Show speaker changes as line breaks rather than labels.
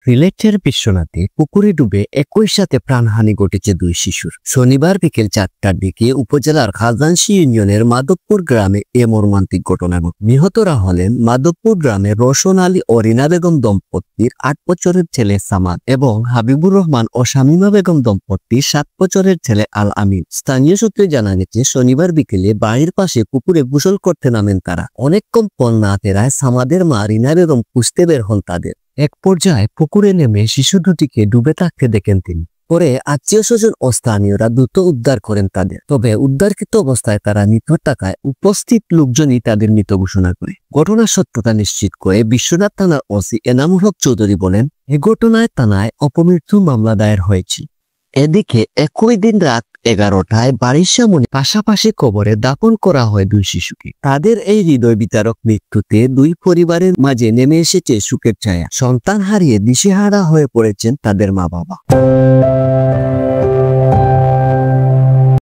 সিলেটের বিশ্বনাথে পুকুরে ডুবে একই সাথে প্রাণহানি ঘটেছে দুই শিশুর। শনিবার বিকেল 4টার দিকে উপজেলার খাজানশী ইউনিয়নের মাধবপুর গ্রামে এ মর্মান্তিক ঘটনা ঘটে। নিহতরা হলেন মাধবপুর গ্রামের রোশন আলী ও রিনা বেগম দম্পতির 8 বছরের ছেলে সামাদ এবং হাবিবুর রহমান ও শামীমা বেগম দম্পতির 7 বছরের ছেলে আল আমিন। স্থানীয় সূত্রে জানা গেছে, শনিবার বিকেলে বাড়ির পাশে পুকুরে গোসল করতে নামেন তারা। অনেকক্ষণ পর না ফেরায় সামাদের মা রিনা বেগম খুঁজতে বের হন তাদের। এক পর্যায়ে পুকুরে নেমে শিশু দুটিকে ডুবে থাকতে দেখেন তিনি। পরে আত্মীয় স্বজন ও স্থানীয়রা দ্রুত উদ্ধার করেন তাদের। তবে উদ্ধারকৃত অবস্থায় তারা নিথর থাকায় উপস্থিত লোকজনই তাদের মৃত ঘোষণা করে। ঘটনার সত্যতা নিশ্চিত করে বিশ্বনাথ থানার ওসি এনামুল হক চৌধুরী বলেন, এ ঘটনায় থানায় অপমৃত্যু মামলা দায়ের হয়েছে। এদিকে একই দিন রাত 11টায় বাড়ির সামনে পাশাপাশি কবরে দাফন করা হয় দুই শিশুকে। তাদের এই হৃদয় বিতারক মৃত্যুতে দুই পরিবারের মাঝে নেমে এসেছে সুখের ছায়া। সন্তান হারিয়ে দিশেহারা হয়ে পড়েছেন তাদের মা বাবা।